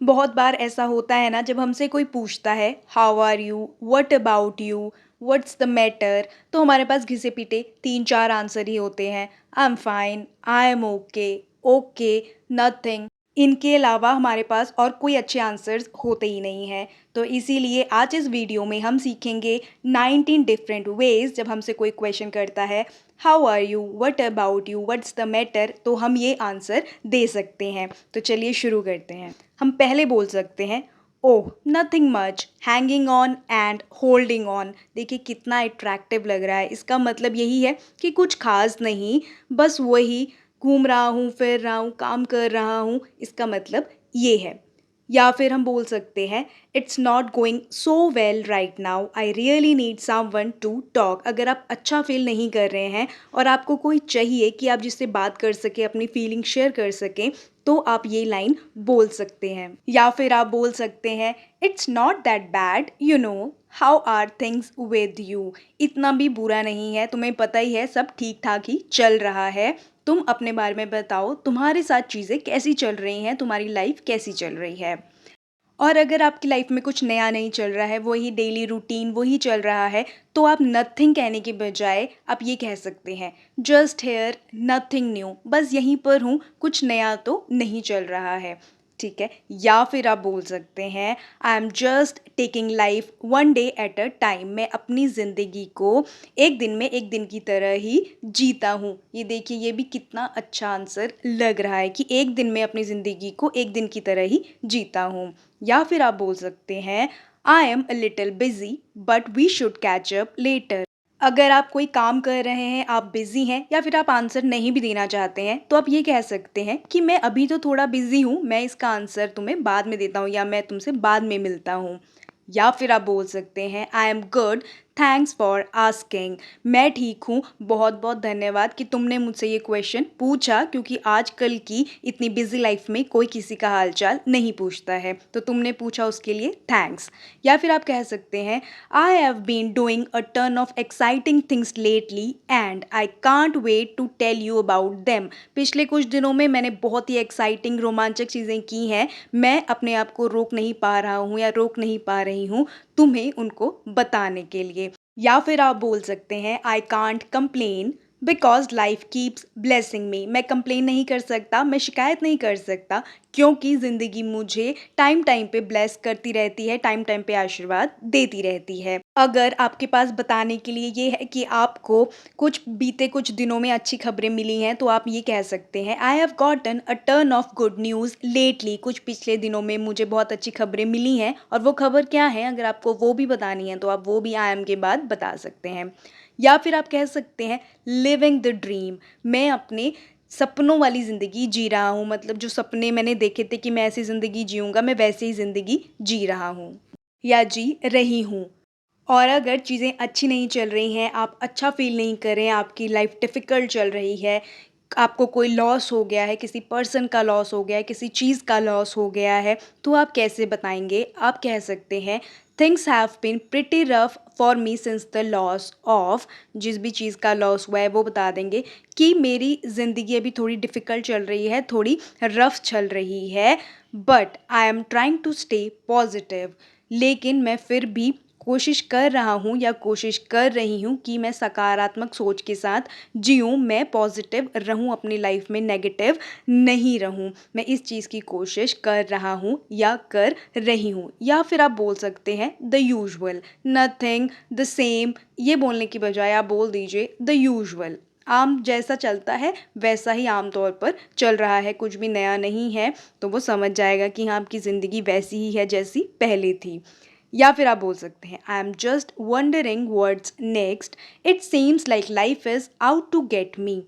बहुत बार ऐसा होता है ना, जब हमसे कोई पूछता है how are you, what about you, what's the matter, तो हमारे पास घिसे पीटे तीन चार आंसर ही होते हैं। I am fine, I am okay, okay, nothing. इनके अलावा हमारे पास और कोई अच्छे आंसर्स होते ही नहीं हैं। तो इसीलिए आज इस वीडियो में हम सीखेंगे 19 डिफरेंट वेज जब हमसे कोई क्वेश्चन करता है how are you, what about you, what's the matter, तो हम ये आंसर दे सकते हैं। तो चलिए शुरू करते हैं। हम पहले बोल सकते हैं oh nothing much, hanging on and holding on. देखिए कितना अट्रैक्टिव लग रहा है। इसका मतलब यही है कि कुछ खास नहीं, बस वही घूम रहा हूँ, फिर रहा हूँ, काम कर रहा हूँ। इसका मतलब ये है। या फिर हम बोल सकते हैं it's not going so well right now, I really need someone to talk. अगर आप अच्छा फील नहीं कर रहे हैं और आपको कोई चाहिए कि आप जिससे बात कर सके, अपनी फीलिंग शेयर कर सकें, तो आप ये लाइन बोल सकते हैं। या फिर आप बोल सकते हैं it's not that bad, you know, how are things with you. इतना भी बुरा नहीं है, तुम्हें पता ही है सब ठीक ठाक ही चल रहा है। तुम अपने बारे में बताओ, तुम्हारे साथ चीज़ें कैसी चल रही हैं, तुम्हारी लाइफ कैसी चल रही है। और अगर आपकी लाइफ में कुछ नया नहीं चल रहा है, वही डेली रूटीन वही चल रहा है, तो आप नथिंग कहने के बजाय आप ये कह सकते हैं जस्ट हेयर नथिंग न्यू, बस यहीं पर हूँ, कुछ नया तो नहीं चल रहा है। ठीक है। या फिर आप बोल सकते हैं I am just taking life one day at a time. मैं अपनी ज़िंदगी को एक दिन में एक दिन की तरह ही जीता हूँ। ये देखिए, ये भी कितना अच्छा आंसर लग रहा है कि एक दिन में अपनी ज़िंदगी को एक दिन की तरह ही जीता हूँ। या फिर आप बोल सकते हैं I am a little busy but we should catch up later. अगर आप कोई काम कर रहे हैं, आप बिज़ी हैं, या फिर आप आंसर नहीं भी देना चाहते हैं, तो आप ये कह सकते हैं कि मैं अभी तो थोड़ा बिज़ी हूँ, मैं इसका आंसर तुम्हें बाद में देता हूँ, या मैं तुमसे बाद में मिलता हूँ। या फिर आप बोल सकते हैं I am good, thanks for asking. मैं ठीक हूँ, बहुत बहुत धन्यवाद कि तुमने मुझसे ये क्वेश्चन पूछा, क्योंकि आजकल की इतनी बिजी लाइफ में कोई किसी का हालचाल नहीं पूछता है, तो तुमने पूछा उसके लिए थैंक्स। या फिर आप कह सकते हैं I have been doing a turn of exciting things lately and I can't wait to tell you about them. पिछले कुछ दिनों में मैंने बहुत ही एक्साइटिंग रोमांचक चीज़ें की हैं, मैं अपने आप को रोक नहीं पा रहा हूँ या रोक नहीं पा रही हूँ तुम्हें उनको बताने के लिए। या फिर आप बोल सकते हैं I can't complain because life keeps blessing me. मैं कंप्लेन नहीं कर सकता, मैं शिकायत नहीं कर सकता, क्योंकि ज़िंदगी मुझे टाइम टाइम पे ब्लेस करती रहती है, टाइम टाइम पे आशीर्वाद देती रहती है। अगर आपके पास बताने के लिए ये है कि आपको कुछ बीते कुछ दिनों में अच्छी खबरें मिली हैं, तो आप ये कह सकते हैं I have gotten a turn of good news lately. कुछ पिछले दिनों में मुझे बहुत अच्छी खबरें मिली हैं, और वो खबर क्या है, अगर आपको वो भी बतानी है तो आप वो भी आई एम के बाद बता सकते हैं। या फिर आप कह सकते हैं लिविंग द ड्रीम। मैं अपने सपनों वाली ज़िंदगी जी रहा हूँ, मतलब जो सपने मैंने देखे थे कि मैं ऐसी ज़िंदगी जीऊँगा, मैं वैसे ही ज़िंदगी जी रहा हूँ या जी रही हूँ। और अगर चीज़ें अच्छी नहीं चल रही हैं, आप अच्छा फ़ील नहीं कर रहे हैं, आपकी लाइफ डिफ़िकल्ट चल रही है, आपको कोई लॉस हो गया है, किसी पर्सन का लॉस हो गया है, किसी चीज़ का लॉस हो गया है, तो आप कैसे बताएंगे? आप कह सकते हैं things have been pretty rough for me since the loss of. जिस भी चीज़ का लॉस हुआ है वो बता देंगे कि मेरी ज़िंदगी अभी थोड़ी डिफ़िकल्ट चल रही है, थोड़ी रफ चल रही है, but I am trying to stay positive. लेकिन मैं फिर भी कोशिश कर रहा हूँ या कोशिश कर रही हूँ कि मैं सकारात्मक सोच के साथ जीऊँ, मैं पॉजिटिव रहूँ, अपनी लाइफ में नेगेटिव नहीं रहूँ। मैं इस चीज़ की कोशिश कर रहा हूँ या कर रही हूँ। या फिर आप बोल सकते हैं the usual, nothing, the same. ये बोलने की बजाय आप बोल दीजिए द यूजुअल। आम जैसा चलता है वैसा ही आम तौर पर चल रहा है, कुछ भी नया नहीं है, तो वो समझ जाएगा कि हाँ, आपकी ज़िंदगी वैसी ही है जैसी पहले थी। या फिर आप बोल सकते हैं I am just wondering what's next, it seems like life is out to get me.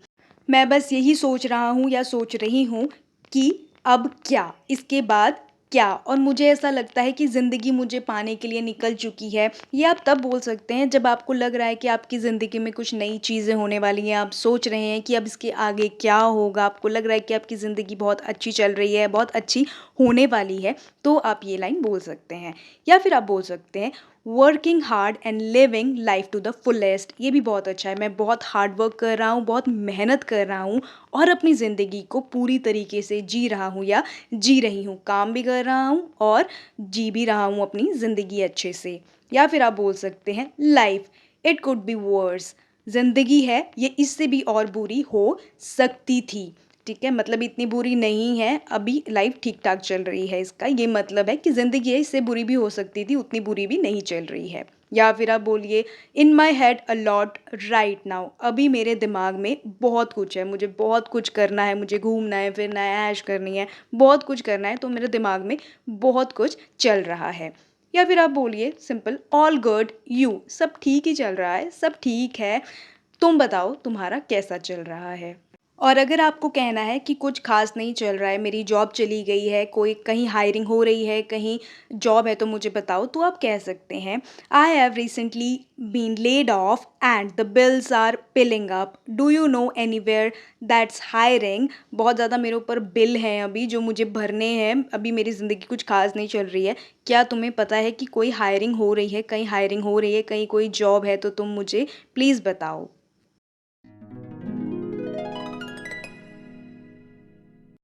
मैं बस यही सोच रहा हूँ या सोच रही हूँ कि अब क्या, इसके बाद क्या, और मुझे ऐसा लगता है कि ज़िंदगी मुझे पाने के लिए निकल चुकी है। ये आप तब बोल सकते हैं जब आपको लग रहा है कि आपकी ज़िंदगी में कुछ नई चीज़ें होने वाली हैं, आप सोच रहे हैं कि अब इसके आगे क्या होगा, आपको लग रहा है कि आपकी ज़िंदगी बहुत अच्छी चल रही है, बहुत अच्छी होने वाली है, तो आप ये लाइन बोल सकते हैं। या फिर आप बोल सकते हैं working hard and living life to the fullest. ये भी बहुत अच्छा है, मैं बहुत हार्ड वर्क कर रहा हूँ, बहुत मेहनत कर रहा हूँ और अपनी ज़िंदगी को पूरी तरीके से जी रहा हूँ या जी रही हूँ, काम भी कर रहा हूँ और जी भी रहा हूँ अपनी ज़िंदगी अच्छे से। या फिर आप बोल सकते हैं life, it could be verse. ज़िंदगी है, ये इससे भी और बुरी हो सकती थी। ठीक है, मतलब इतनी बुरी नहीं है, अभी लाइफ ठीक ठाक चल रही है, इसका ये मतलब है कि ज़िंदगी है, इससे बुरी भी हो सकती थी, उतनी बुरी भी नहीं चल रही है। या फिर आप बोलिए in my head a lot right now. अभी मेरे दिमाग में बहुत कुछ है, मुझे बहुत कुछ करना है, मुझे घूमना है, फिरना है, ऐश करनी है, बहुत कुछ करना है, तो मेरे दिमाग में बहुत कुछ चल रहा है। या फिर आप बोलिए सिंपल ऑल गुड यू, सब ठीक ही चल रहा है, सब ठीक है, तुम बताओ तुम्हारा कैसा चल रहा है। और अगर आपको कहना है कि कुछ खास नहीं चल रहा है, मेरी जॉब चली गई है, कोई कहीं हायरिंग हो रही है, कहीं जॉब है तो मुझे बताओ, तो आप कह सकते हैं I have recently been laid off and the bills are piling up, do you know anywhere that's hiring. बहुत ज़्यादा मेरे ऊपर बिल हैं अभी जो मुझे भरने हैं, अभी मेरी ज़िंदगी कुछ खास नहीं चल रही है, क्या तुम्हें पता है कि कोई हायरिंग हो रही है, कहीं हायरिंग हो रही है, कहीं कोई जॉब है, तो तुम मुझे प्लीज़ बताओ।